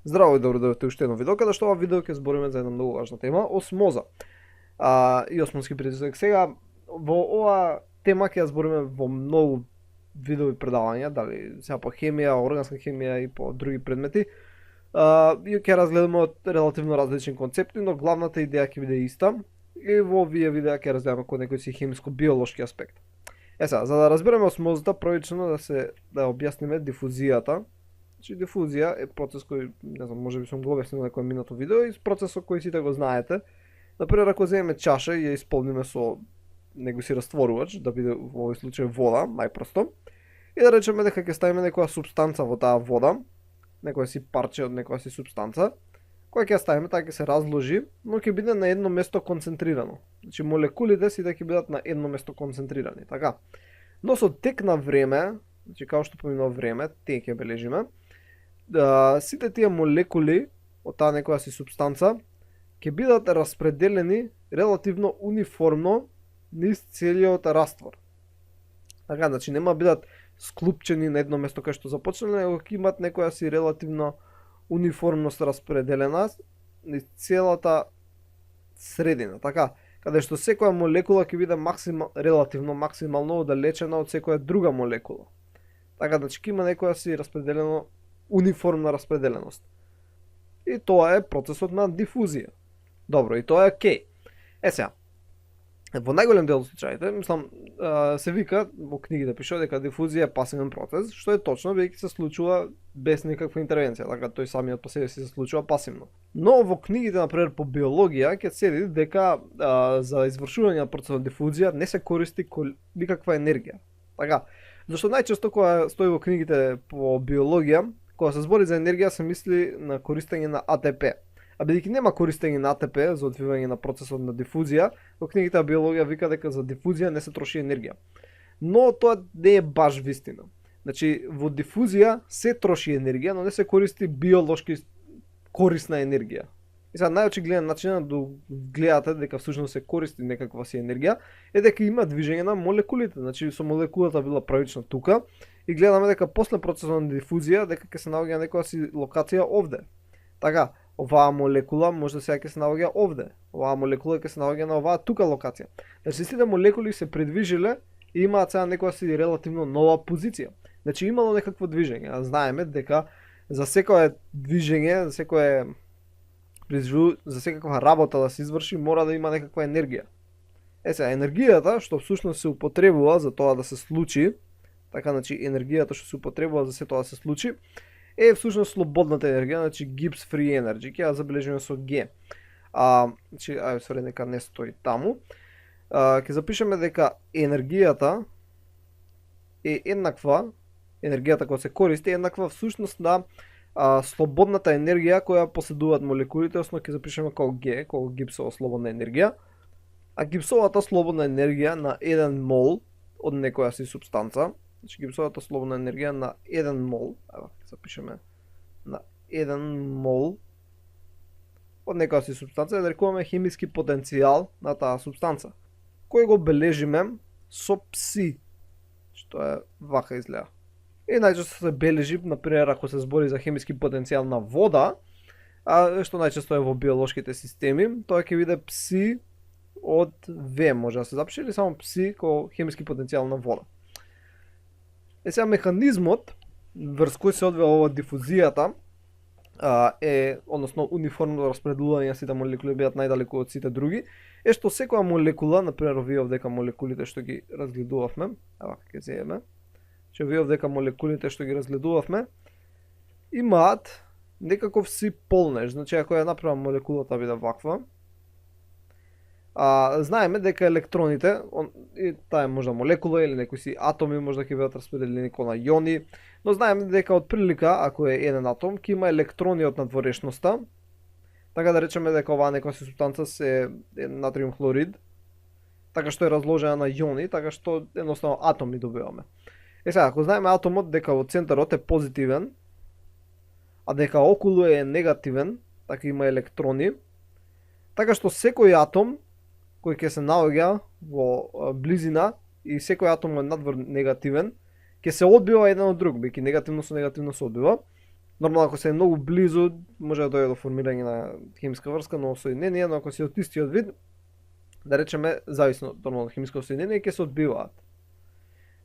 Здраво и добро дојдовте уште едно видео, каде што ова видео ќе збориме за една многу важна тема, осмоза. И осмонски притисок. Сега во ова тема ќе ја збориме во многу видови предавања, дали сега по хемија, органска хемија и по други предмети. И ќе разгледаме од релативно различни концепти, но главната идеја ќе биде иста. И во овие видеа ќе разгледаме кој некој си хемиско-биолошки аспект. Сега, за да разбереме осмозата, првично да објасниме дифузијата. Значи, дифузија е процес кој, не знам, може би сум го објаснил на некој минато видео, и процесот кој сите го знаете. Например, ако земеме чаша и ја исполниме со некој си растворувач, да биде во овој случај вода, најпросто, и да речеме дека ќе ставиме некоја супстанца во таа вода, некоја си парче од некоја си супстанца, која ќе ја ставиме, таа ќе се разложи, но ќе биде на едно место концентрирано. Значи, молекулите сите ќе бидат на едно место концентрирани, така. Но со тек на време, значи како што поминува време, тек ќе бележиме, сите тие молекули од таа некоја си супстанца ќе бидат распределени релативно униформно низ целиот раствор. Така, значи нема бидат склупчени на едно место кај што започнале, него ќе имат некоја си релативно униформност распределена низ целата средина, така, каде што секоја молекула ќе биде релативно максимално оддалечена од секоја друга молекула. Така, значи ќе има некоја си распределено униформна распределеност. И тоа е процесот на дифузија. Добро, и тоа е окей. Сега, во најголем дел од случаите, мислам, се вика, во книгите пише дека дифузија е пасивен процес, што е точно, бидејќи се случува без никаква интервенција, така тој самиот по себе си се случува пасивно. Но во книгите, например, по биологија, ќе седи дека за извршување на процесот на дифузија не се користи никаква енергија. Така, зашто најчесто кога стои во книгите по биологија, кога се збори за енергија, се мисли на користење на АТП. А бидејќи нема користење на АТП за одвивање на процесот на дифузија, во книгите на биологија вика дека за дифузија не се троши енергија. Но тоа не е баш вистина. Значи, во дифузија се троши енергија, но не се користи биолошки корисна енергија. И сега најочигледен начин да гледате дека всушност се користи некаква си енергија е дека има движење на молекулите. Значи, со молекулата била правично тука и гледаме дека после процесот на дифузија дека ќе се наоѓа на некоја си локација овде. Така, оваа молекула може да сега ќе се наоѓа овде. Оваа молекула ќе се наоѓа на оваа тука локација. Значи, сите молекули се придвижиле и имаат сега некоја си релативно нова позиција. Значи, имало некакво движење. А знаеме дека за секое движење, за секаква работа да се изврши, мора да има некаква енергија. Сега, енергијата, што всушност се употребува за тоа да се случи, така, значи, енергијата што се употребува за се тоа да се случи, е всушност слободната енергија, значи Gibbs Free Energy, ќе ја забележиме со G. Значи, ајде, нека не стои таму. Ќе запишеме дека енергијата е еднаква, енергијата која се користи е еднаква всушност на слободната енергија која поседуваат молекулите, осно ќе запишеме како G, како Гипсова слободна енергија. А Гипсовата слободна енергија на 1 мол од некоја си субстанца, значи Гипсовата слободна енергија на 1 мол, ќе запишеме на 1 мол од некоја си субстанца, да рекуваме хемиски потенцијал на таа субстанца, кој го бележиме со пси, што е вака изгледа. И најчесто се бележи, например, ако се збори за хемиски потенцијал на вода, што најчесто е во биолошките системи, тоа ќе биде пси од В, може да се запише, или само пси како хемиски потенцијал на вода. Сега механизмот врз кој се одвива ова дифузијата односно униформно распределување на сите молекули бидат најдалеку од сите други, е што секоја молекула, например, овие овдека молекулите што ги разгледувавме, ќе земеме, че овие овдека молекулите што ги разгледувавме, имаат некаков си полнеж. Значи, ако ја направам молекулата биде ваква, знаеме дека електроните, и таа е можда молекула или некои си атоми можда ќе бидат распределени како на јони, но знаеме дека од прилика, ако е еден атом, ќе има електрони од надворешноста, така да речеме дека оваа некоја си субстанца е натриум хлорид, така што е разложена на јони, така што едноставно атоми добиваме. Сега, ако знаеме атомот дека во центарот е позитивен, а дека околу е негативен, така има електрони, така што секој атом кој ќе се наоѓа во близина и секој атом е надвор негативен, ќе се одбива еден од друг, бејќи негативно со негативно се одбива. Нормално ако се е многу близу, може да дојде до формирање на хемиска врска, но соединение, но ако се од истиот вид, да речеме, зависно од нормално хемиско соединение, ќе се одбиваат.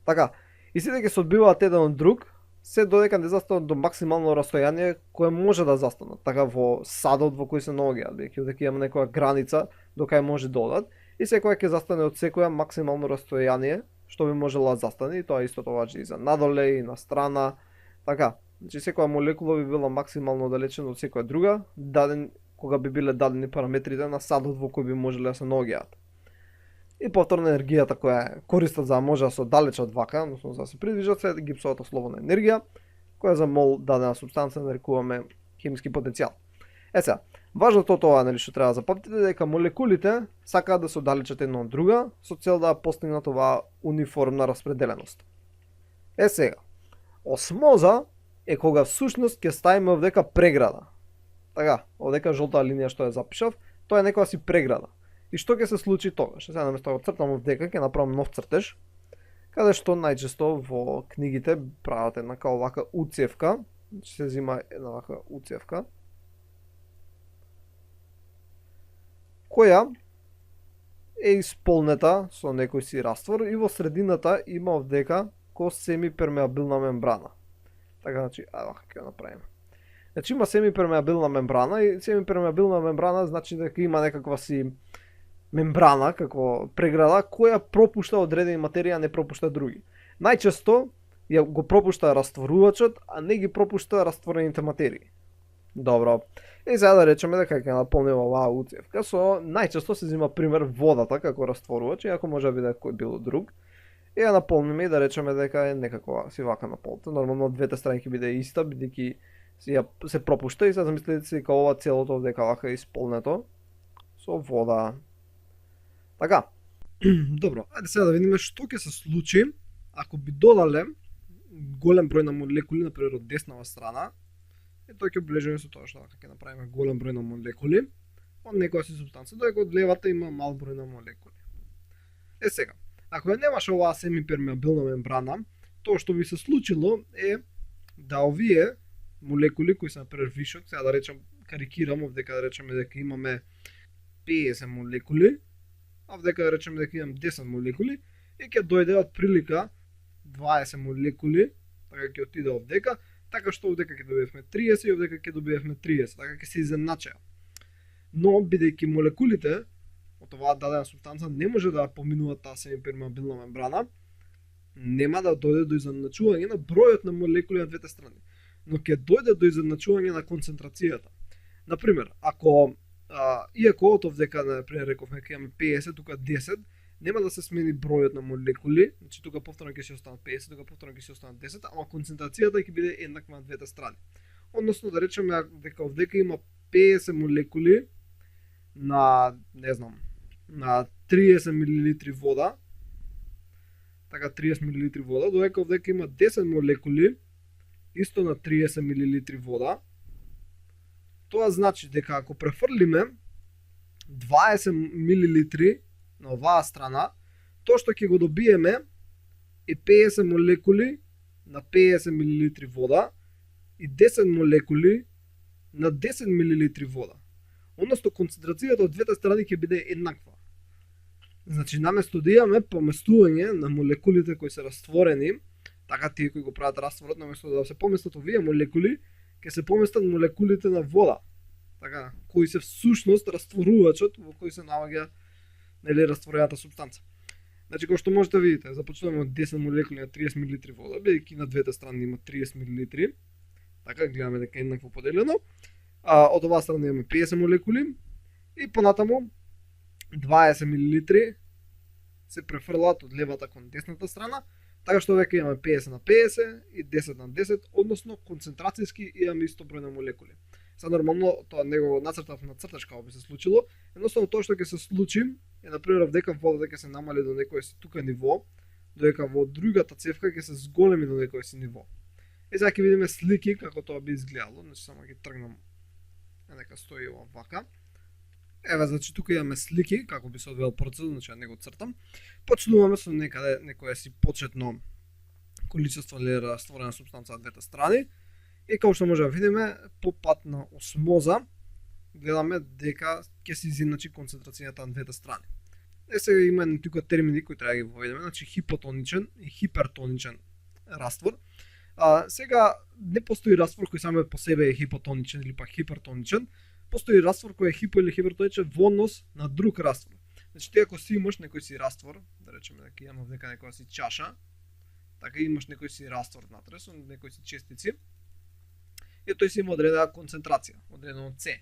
Така, и сите ќе се одбиваат еден од друг, се додека не застанат до максимално растојание кое може да застанат. Така во садот во кој се наоѓаат, бидејќи дека има некоја граница до кај може да одат, и секоја ќе застане од секоја максимално растојание што би можело да застане, и тоа исто важи и за надоле и на страна. Така, значи секоја молекула би била максимално далечена од секоја друга, даден кога би биле дадени параметрите на садот во кој би можеле да се наоѓаат. И повторно енергијата која користат за да може да се оддалечат вака, односно за да се придвижат, се гипсовата слободна енергија, која за мол дадена супстанца нарекуваме хемиски потенцијал. Сега, важното тоа нели што треба да запамтите дека молекулите сакаат да се оддалечат една од друга со цел да постигнат оваа униформна распределеност. Сега, осмоза е кога всушност ќе ставиме овдека преграда. Така, овдека жолтаа линија што ја запишав, тоа е некоја си преграда. И што ќе се случи тогаш? Сега наместо да цртам овдека, ќе направам нов цртеж, каде што најчесто во книгите прават една као вака уцевка, се зема една вака уцевка, која е исполнета со некој си раствор и во средината има овдека ко семипермеабилна мембрана. Така, значи, вака ќе направиме. Значи има семипермеабилна мембрана и семипермеабилна мембрана значи дека има некаква си мембрана како преграда која пропушта одредени материја, не пропушта други. Најчесто ја го пропушта растворувачот, а не ги пропушта растворените материи. Добро. И сега да речеме дека ќе наполниме оваа уцевка со најчесто се зема пример водата како растворувач, иако може да биде кој било друг. И ја наполниме и да речеме дека е некаква си вака наполнета. Нормално од двете страни ќе биде иста, бидејќи се пропушта и се замислете си како ова целото овдека вака е исполнето со вода. Така. Добро, ајде сега да видиме што ќе се случи ако би додале голем број на молекули на пример од деснава страна. И тоа ќе облежиме со тоа што ќе направиме голем број на молекули од некоја си супстанца, додека од левата има мал број на молекули. Сега, ако ја немаше оваа семипермеабилна мембрана, тоа што би се случило е да овие молекули кои се на пример вишок, сега да речем карикирам овдека да речеме дека имаме 50 молекули, а овдека да речеме дека имам 10 молекули и ќе дојде од прилика 20 молекули, така ќе отиде овдека, така што овдека ќе добиевме 30 и овдека ќе добиевме 30, така ќе се изедначеа. Но бидејќи молекулите од оваа дадена супстанца не може да поминуваат таа семипермеабилна мембрана, нема да дојде до изедначување на бројот на молекули на двете страни, но ќе дојде до изедначување на концентрацијата. Например, ако иако од овдека например рековме дека имаме 50, тука 10, нема да се смени бројот на молекули, значи тука повторно ќе се останат 50, тука повторно ќе се останат 10, ама концентрацијата ќе биде еднаква на двете страни. Односно да речеме дека овдека има 50 молекули на, не знам, на 30 мл вода, така 30 мл вода, додека овдека има 10 молекули исто на 30 мл вода. Тоа значи дека ако префрлиме 20 мл на оваа страна, тоа што ќе го добиеме е 50 молекули на 50 мл вода и 10 молекули на 10 мл вода. Односно концентрацијата од двете страни ќе биде еднаква. Значи наместо да имаме поместување на молекулите кои се растворени, така тие кои го прават растворот, наместо да се поместат овие молекули, ќе се поместат молекулите на вода. Така, кои се всушност растворувачот во кој се наоѓа нели растворената супстанца. Значи кој што можете да видите, започнуваме од 10 молекули на 30 мл вода, бидејќи на двете страни има 30 мл. Така гледаме дека е еднакво поделено. Од оваа страна имаме 50 молекули и понатаму 20 мл се префрлаат од левата кон десната страна, така што веќе имаме 50 на 50 и 10 на 10, односно концентрацијски имаме исто број на молекули. Сега нормално тоа него нацртав на цртеж како би се случило, едноставно тоа што ќе се случи е например овдека водата ќе се намали до некој си тука ниво, додека во другата цевка ќе се зголеми до некој си ниво. Сега ќе видиме слики како тоа би изгледало, значи само ќе тргнам нека стои ова вака. Еве, значи тука имаме слики како би се одвил процесот, значи ја не го цртам. Почнуваме со некаде некоја си почетно количество растворена супстанца од двете страни И како што може да видиме, по пат на осмоза, гледаме дека ќе се изjednači концентрацијата на двете страни. Сега има тука термини кои треба да ги воведеме, значи хипотоничен и хипертоничен раствор. Сега не постои раствор кој само по себе е хипотоничен или пак хипертоничен, постои раствор кој е хипо или хипертоничен во однос на друг раствор. Значи ти ако си имаш некој си раствор, да речеме дека имаме дека некоја си чаша, така имаш некој си раствор внатре со некои си честици, и тој си има одредена концентрација, одредено С.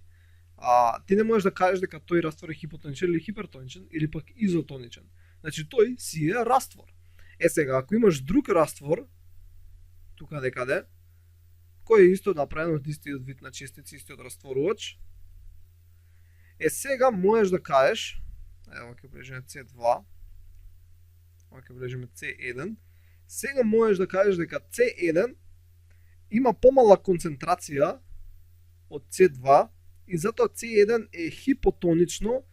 Ти не можеш да кажеш дека тој раствор е хипотоничен или хипертоничен или пак изотоничен. Значи тој си е раствор. Сега ако имаш друг раствор тука некаде, кој е исто направен од истиот вид на честици, истиот растворувач, сега можеш да кажеш, ево ќе бележиме C2, ова ќе бележиме C1, сега можеш да кажеш дека C1 има помала концентрација од C2 и затоа C1 е хипотонично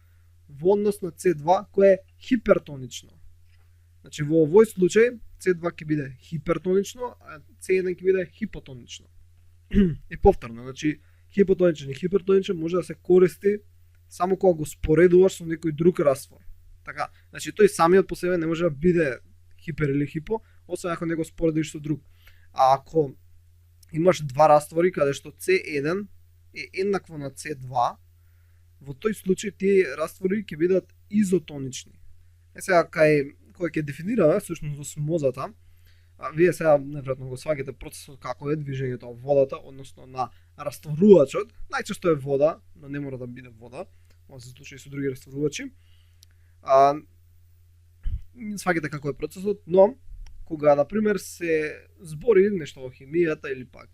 во однос на C2 кој е хипертонично. Значи во овој случај C2 ќе биде хипертонично, а C1 ќе биде хипотонично. И повторно, значи хипотоничен и хипертоничен може да се користи само кога го споредуваш со некој друг раствор. Така, значи тој самиот по себе не може да биде хипер или хипо, освен ако не го споредиш со друг. А ако имаш два раствори каде што C1 е еднакво на C2, во тој случај тие раствори ќе бидат изотонични. Сега кој ќе дефинираме всушност осмозата, вие сега неверојатно го сваќате процесот како е движењето во водата, односно на растворувачот, најчесто е вода, но не мора да биде вода, може да се случи и со други растворувачи. Сваќате како е процесот, но кога на пример се збори нешто во химијата или пак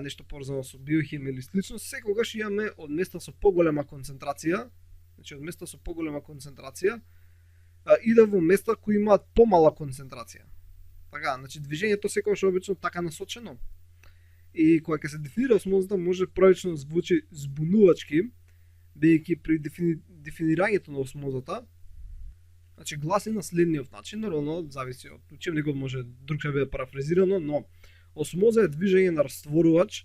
нешто поврзано со биохимија или слично, секогаш имаме од места со поголема концентрација, значи од места со поголема концентрација иде во места кои имаат помала концентрација. Така, значи движењето секогаш е обично така насочено. И кога ќе се дефинира осмозата може првично да звучи збунувачки, бидејќи при дефинирањето на осмозата, значи гласи на следниот начин, нормално зависи од учебникот, може друг ќе биде парафразирано, но осмоза е движење на растворувач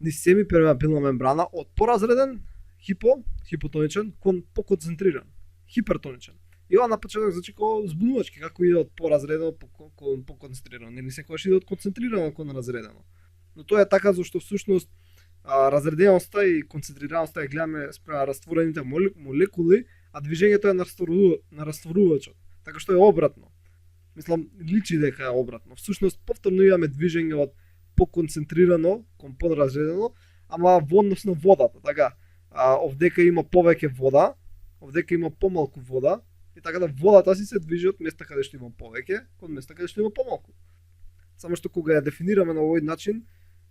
низ семипермеабилна мембрана од поразреден хипотоничен кон поконцентриран хипертоничен. И ова на почеток значи како збунувачки, како иде од поразредено кон поконцентрирано, нели секогаш иде од концентрирано кон разредено. Но тоа е така зашто всушност разреденоста и концентрираноста ја гледаме спрема растворените молекули, а движењето е на растворувачот. Така што е обратно. Мислам, личи дека е обратно. Всушност повторно имаме движење од поконцентрирано кон подразредено, ама во однос на водата. Така, овдека има повеќе вода, овдека има помалку вода, и така да водата си се движи од места каде што има повеќе кон места каде што има помалку. Само што кога ја дефинираме на овој начин,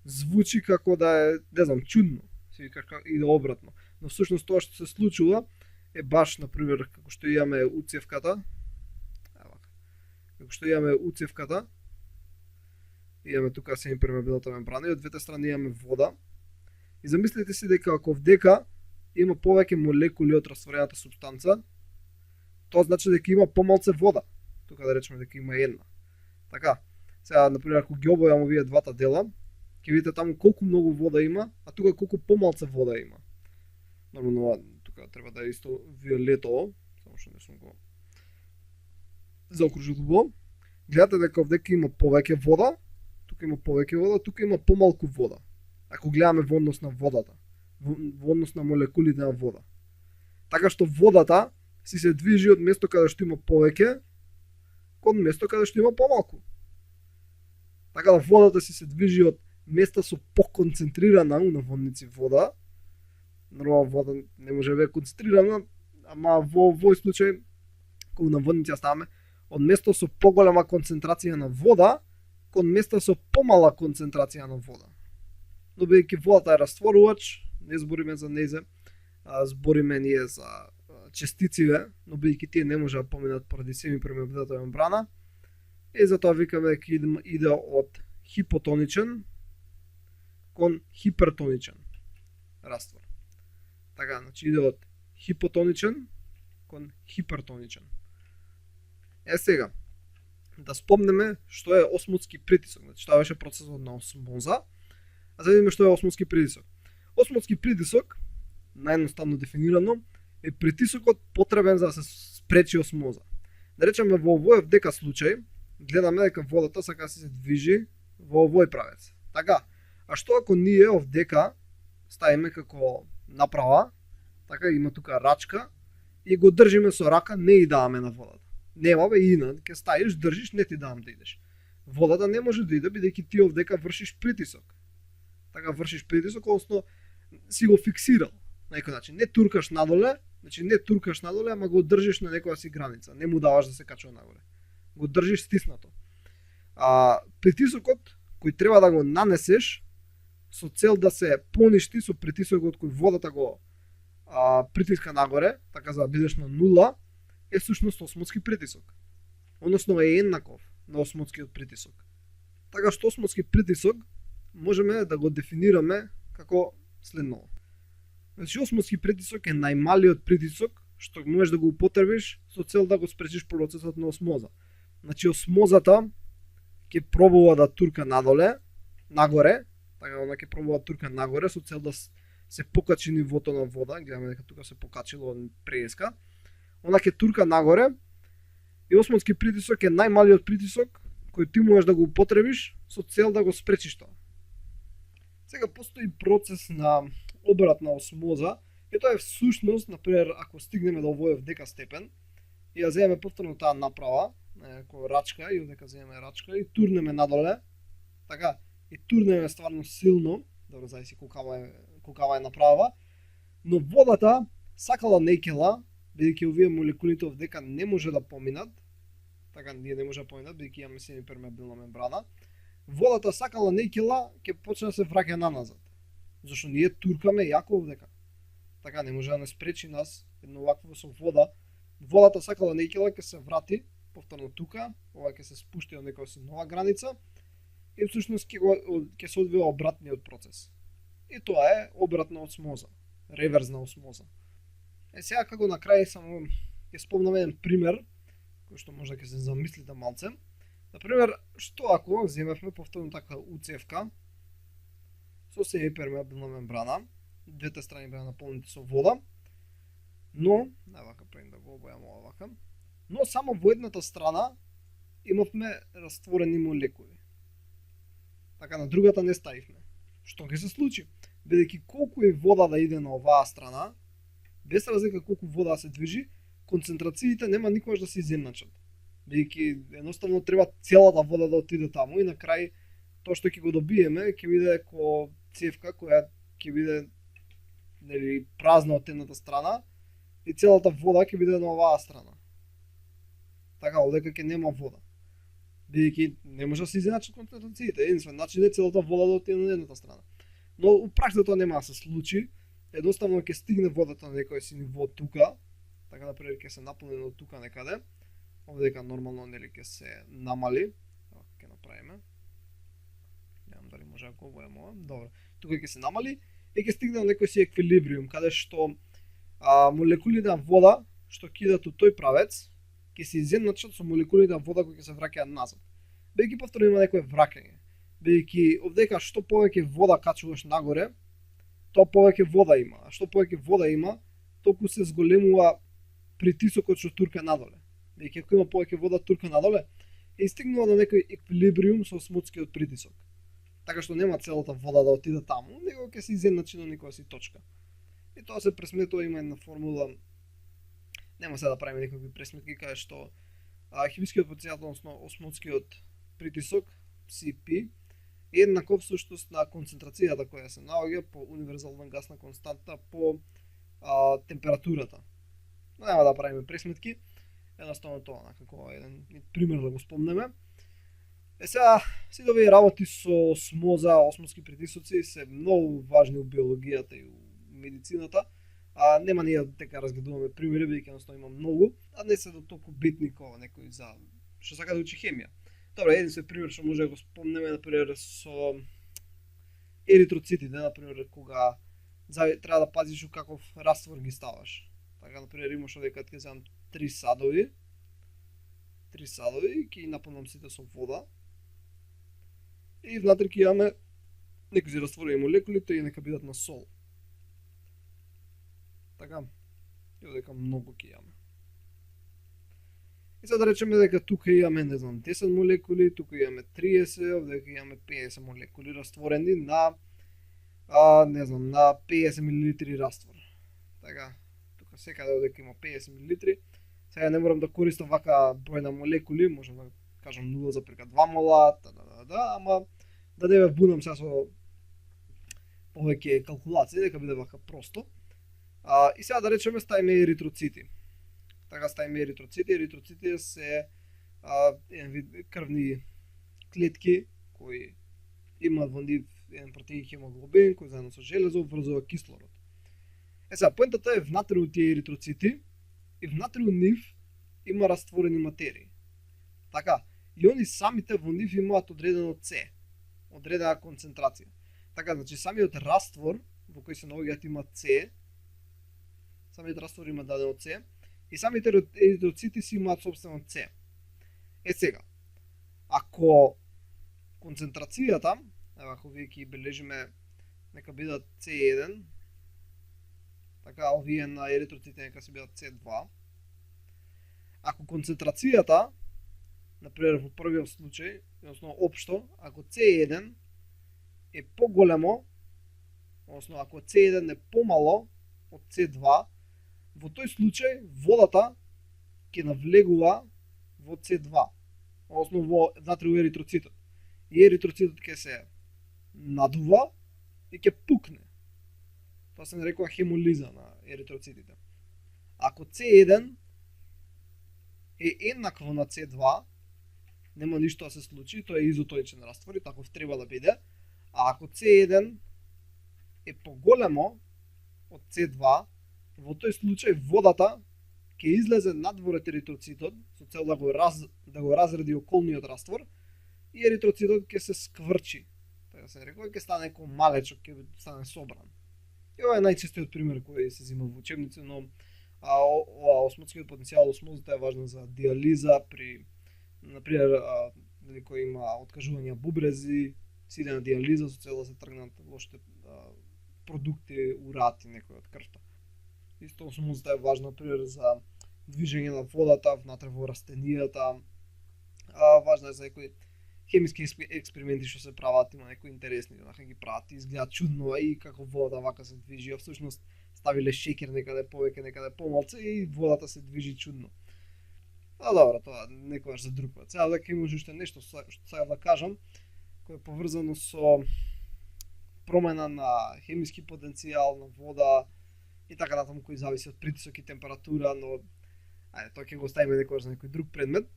звучи како да е, не знам, чудно, си како иде обратно. Но всушност тоа што се случува е баш на пример како што имаме уцевката. Како што имаме уцевката, имаме тука семипермеабилната мембрана и од двете страни имаме вода. И замислете си дека ако овдека има повеќе молекули од растворената супстанца, тоа значи дека има помалце вода. Тука да речеме дека има една. Така, сега на пример ако ги обојам овие двата дела, ќе видите таму колку многу вода има, а тука колку помалце вода има. Нормално тука треба да е исто виолетово, само што не сум го заокружил убаво. Гледате дека овдека има повеќе вода, тука има повеќе вода, тука има помалку вода. Ако гледаме во однос на водата, во однос на молекулите на вода. Така што водата си се движи од место каде што има повеќе кон место каде што има помалку. Така да водата си се движи од места со поконцентрирана унаводници вода. Нормално вода не може да биде концентрирана, ама во овој случај кога унаводници ја ставаме од место со поголема концентрација на вода кон место со помала концентрација на вода. Но бидејќи водата е растворувач, не збориме за нејзе, збориме ние за частициве, но бидејќи тие не може да поминат поради семипермеабилната мембрана, и затоа викаме дека иде од хипотоничен кон хипертоничен раствор. Така, значи иде од хипотоничен кон хипертоничен. Сега, да спомнеме што е осмотски притисок. Значи, тоа беше процесот на осмоза. А за да видиме што е осмоски притисок. Осмоски притисок, наједноставно дефинирано, е притисокот потребен за да се спречи осмоза. Да речеме во овој дека случај, гледаме дека водата сака да се движи во овој правец. Така, а што ако ние овдека ставиме како направа, така има тука рачка и го држиме со рака, не и даваме на водата. Нема бе ина, ќе ставиш, држиш, не ти давам да идеш. Водата не може да иде бидејќи ти овдека вршиш притисок. Така вршиш притисок, односно си го фиксирал на некој начин. Не туркаш надоле, значи не туркаш надоле, ама го држиш на некоја си граница. Не му даваш да се качува нагоре. Го држиш стиснато. А притисокот кој треба да го нанесеш со цел да се поништи со притисокот кој водата го притиска нагоре, така за да бидеш на нула, е всушност осмотски притисок. Односно е еднаков на осмотскиот притисок. Така што осмотски притисок можеме да го дефинираме како следново. Значи осмотски притисок е најмалиот притисок што можеш да го употребиш со цел да го спречиш процесот на осмоза. Значи осмозата ќе пробува да турка надоле, нагоре, така она ќе пробува да турка нагоре со цел да се покачи нивото на вода, гледаме дека тука се покачило преска. Она ќе турка нагоре и осмотски притисок е најмалиот притисок кој ти можеш да го употребиш со цел да го спречиш тоа. Сега постои процес на обратна осмоза, и тоа е всушност, например, ако стигнеме до овој дека степен и ја земеме повторно таа направа, како рачка, и овдека земеме рачка и турнеме надоле, така, и турнеме стварно силно, добро зависи колкава е направа, но водата сакала некела, бидејќи овие молекулите овдека не може да поминат, така ние не може да поминат, бидејќи имаме семипермеабилна мембрана, водата сакала некела ќе почне да се враќа наназад. Зашто ние туркаме јако овдека. Така не може да не спречи нас едно вакво со вода. Водата сакала некела ќе се врати повторно тука, ова ќе се спушти од некоја си нова граница и всушност ќе се одвива обратниот процес. И тоа е обратна осмоза, реверзна осмоза. Сега како на крај само ќе спомнам еден пример кој што може да ќе се замислите малце. Например, што ако земевме повторно така уцевка со семипермеабилна мембрана, двете страни беа наполнети со вода, но, вака правим да го обојам вака, но само во едната страна имавме растворени молекули. Така на другата не ставивме. Што ќе се случи? Бидејќи колку е вода да иде на оваа страна, без разлика колку вода се движи, концентрациите нема никогаш да се изедначат. Бидејќи едноставно треба целата вода да отиде таму и на крај тоа што ќе го добиеме ќе биде како цевка која ќе биде нели празна од едната страна и целата вода ќе биде на оваа страна. Така овдека ќе нема вода. Бидејќи не може да се изедначат концентрациите, единствен начин е целата вода да отиде на едната страна. Но у пракса тоа нема да се случи. Едноставно ќе стигне водата на некој си ниво тука, така например ќе се наполни од тука некаде. Овдека нормално нели ќе се намали. Ќе направиме. Немам дали може да го обојам ова. Добро. Тука ќе се намали и ќе стигне до некој си еквилибриум каде што молекулите на вода што кидат у тој правец ќе се изедначат со молекулите на вода кои ќе се враќаат назад. Бидејќи повторно има некое враќање. Бидејќи овдека што повеќе вода качуваш нагоре, тоа повеќе вода има. А што повеќе вода има, толку се зголемува притисокот што турка надоле. Бидејќи ако има повеќе вода турка надоле, е стигнува до некој еквилибриум со осмотскиот притисок. Така што нема целата вода да отиде таму, него ќе се изедначи на некоја си точка. И тоа се пресметува, има една формула. Нема се да правиме некакви пресметки каде што химискиот потенцијал, односно осмотскиот притисок CP е еднаков всушност на концентрацијата која се наоѓа по универзална гасна константа по температурата. Нема да правиме пресметки, едноставно тоа како еден пример да го спомнеме. Сега, сите овие работи со осмоза, осмотски притисоци се многу важни у биологијата и у медицината. Нема ние дека разгледуваме примери, бидејќи едноставно има многу, а не се до толку битни како некој за што сака да учи хемија. Добро, единствен пример што може да го спомнеме, например, со еритроцитите, например, кога треба да пазиш у каков раствор ги ставаш. Така, например, имаш овде ќе земам 3 садови, ќе ги наполнам сите со вода и внатре ќе имаме некои растворени молекули тој нека бидат на сол. Така, и дека многу ќе имаме. И сега да речеме дека тука имаме, не знам, 10 молекули, тука имаме 30, овде имаме 50 молекули растворени на не знам, на 50 мл раствор. Така, тука секаде овде има 50 мл. Сега не морам да користам вака број на молекули, можам да кажам 0,2 мола, ама да не ве бунам сега со повеќе калкулации, дека биде вака просто. И сега да речеме ставиме еритроцити. Така ставиме еритроцити. Еритроцити се еден вид крвни клетки кои имаат во нив еден протеин хемоглобин кој заедно со железо врзува кислород. Сега поентата е внатре од тие еритроцити и внатре од нив има растворени материи. Така, и они самите во нив имаат одредено С, одредена концентрација. Така, значи самиот раствор во кој се наоѓаат има С, самиот раствор има дадено С, и самите еритроцити си имаат собствено С. Сега, ако концентрацијата, ева ако вие ќе бележиме нека бидат C1, така овие на еритроците нека се бидат C2. Ако концентрацијата, например во првиот случај, односно општо, ако C1 е поголемо, односно ако C1 е помало од C2, во тој случај водата ќе навлегува во C2, односно во внатре во еритроцитот. И еритроцитот ќе се надува и ќе пукне. Тоа се нарекува хемолиза на еритроцитите. Ако C1 е еднакво на C2, нема ништо да се случи, тоа е изотоничен раствор и таков треба да биде. А ако C1 е поголемо од C2, во тој случај водата ќе излезе надвор од еритроцитот со цел да го разреди околниот раствор и еритроцитот ќе се скврчи. Така се рекува, ќе стане некој малечок, ќе стане собран. И ова е најчестиот пример кој се зема во учебници, но осмотскиот потенцијал, осмозата е важна за диализа при, например, кој има откажување бубрези, се иде на диализа со цел да се тргнат лошите продукти, урати некој од крвта. Исто осмозата е важна, например, за движење на водата внатре во растенијата. Важна е за некои хемиски експерименти што се прават, има некои интересни, онака ги прават, изгледа чудно и како водата вака се движи, а всушност ставиле шеќер некаде повеќе, некаде помалку и водата се движи чудно. Добро, тоа некогаш за друг пат. Сега дека има уште нешто што сега да кажам, кој е поврзано со промена на хемиски потенцијал на вода и така натаму, кој зависи од притисок и температура, но ајде тоа ќе го оставиме некогаш за некој друг предмет.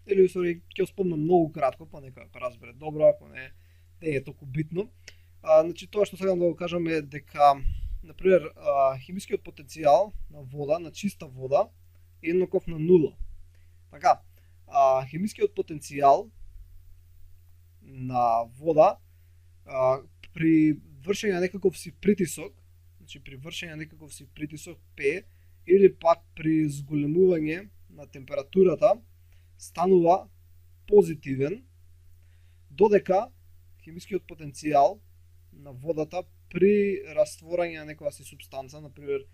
Или усвари ќе спомнам многу кратко, па нека го разбере добро, ако не е толку битно. Значи тоа што сакам да го кажам е дека, например, хемискиот потенцијал на вода, на чиста вода е еднаков на 0. Така, хемискиот потенцијал на вода при вршење на некаков си притисок, значи при вршење на некаков си притисок P или пак при зголемување на температурата станува позитивен, додека хемискиот потенцијал на водата при растворање на некоја си супстанца, например,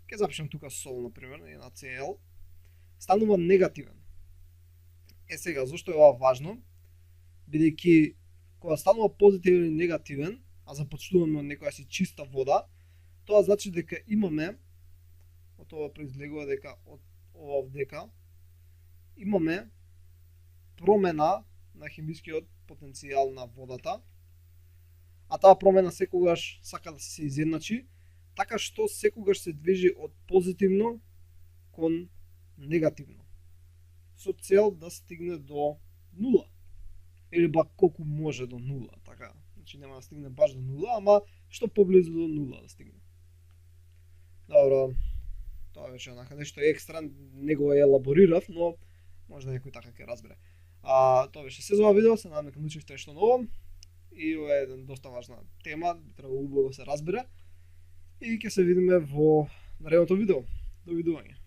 ќе запишем тука сол, например, на Cl, станува негативен. Сега, зошто е ова важно? Бидејќи кога станува позитивен и негативен, а започнуваме од некоја си чиста вода, тоа значи дека имаме, од ова произлегува дека од ова овдека, имаме промена на хемискиот потенцијал на водата, а таа промена секогаш сака да се изедначи, така што секогаш се движи од позитивно кон негативно, со цел да стигне до 0, или бак колку може до 0, така, значи нема да стигне баш до 0, ама што поблизу до 0 да стигне. Добро, тоа беше онака нешто екстра, не го елаборирав, но може да некој така ќе разбере. Тоа беше се за ова видео, се надам дека научивте нешто ново и ова е една доста важна тема, би требало убаво да се разбере и ќе се видиме во наредното видео. Довидување.